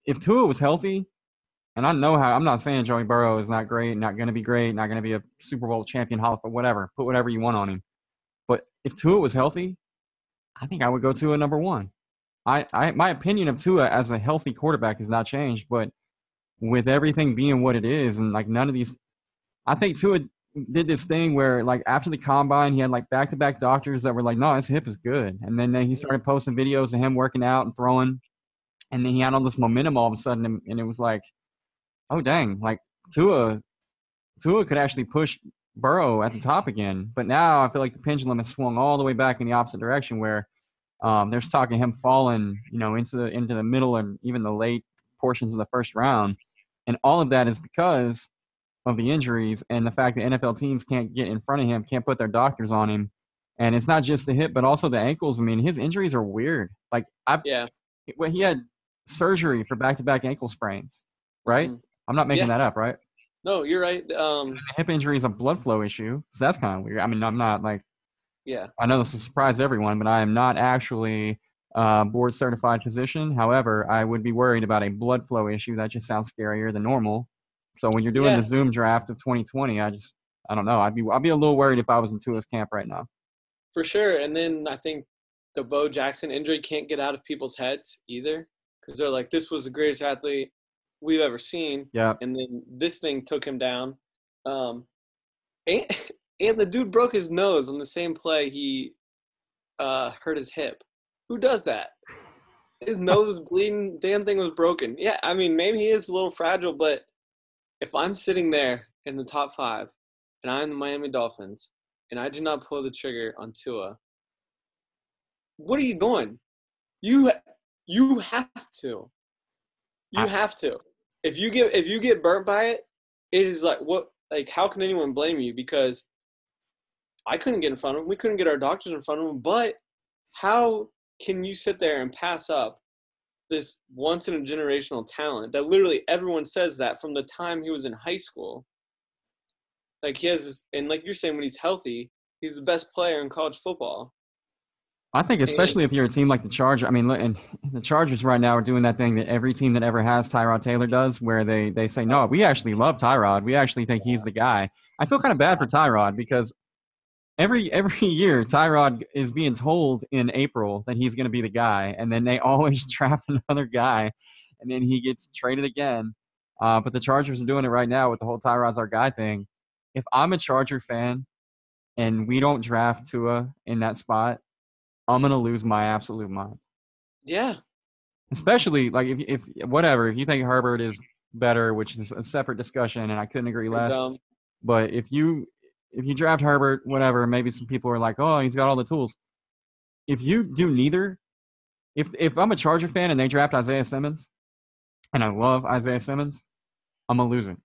if Tua was healthy, and I know how, I'm not saying Joey Burrow is not great, not going to be great, not going to be a Super Bowl champion, Hall of whatever. Put whatever you want on him. But if Tua was healthy, I think I would go Tua number one. My opinion of Tua as a healthy quarterback has not changed, but with everything being what it is, and like none of these, I think Tua did this thing where like after the combine, he had like back-to-back doctors that were like, no, his hip is good, and then he started posting videos of him working out and throwing, and then he had all this momentum all of a sudden, and it was like, oh dang, like Tua could actually push Burrow at the top again, but now I feel like the pendulum has swung all the way back in the opposite direction where there's talk of him falling, into the middle and even the late portions of the first round, and all of that is because of the injuries and the fact that NFL teams can't get in front of him, can't put their doctors on him, and it's not just the hip but also the ankles. I mean, his injuries are weird. Like when he had surgery for back-to-back ankle sprains, right? Mm-hmm. I'm not making that up, right? No, you're right. The hip injury is a blood flow issue, so that's kind of weird. I mean, I'm not like. Yeah. I know this will surprise everyone, but I am not actually a board-certified physician. However, I would be worried about a blood flow issue. That just sounds scarier than normal. So when you're doing the Zoom draft of 2020, I don't know. I'd be a little worried if I was in Tua's camp right now. For sure. And then I think the Bo Jackson injury can't get out of people's heads either, because they're like, this was the greatest athlete we've ever seen. Yeah. And then this thing took him down. And the dude broke his nose on the same play he hurt his hip. Who does that? His nose was bleeding. Damn thing was broken. Yeah, I mean, maybe he is a little fragile, but if I'm sitting there in the top 5 and I'm the Miami Dolphins and I do not pull the trigger on Tua, what are you doing? You have to. You have to. If you get burnt by it, it is like what? Like, how can anyone blame you? Because I couldn't get in front of him. We couldn't get our doctors in front of him. But how can you sit there and pass up this once-in-a-generational talent that literally everyone says that from the time he was in high school? Like, he has this, and like you're saying, when he's healthy, he's the best player in college football. I think especially if you're a team like the Chargers. I mean, and the Chargers right now are doing that thing that every team that ever has Tyrod Taylor does, where they say, no, we actually love Tyrod. We actually think he's the guy. I feel kind of bad for Tyrod because every year Tyrod is being told in April that he's going to be the guy, and then they always draft another guy, and then he gets traded again. But the Chargers are doing it right now with the whole Tyrod's our guy thing. If I'm a Charger fan and we don't draft Tua in that spot, I'm going to lose my absolute mind. Yeah. Especially, like, if you think Herbert is better, which is a separate discussion, and I couldn't agree less. But if you draft Herbert, whatever, maybe some people are like, oh, he's got all the tools. If you do neither, if I'm a Charger fan and they draft Isaiah Simmons, and I love Isaiah Simmons, I'm going to lose it.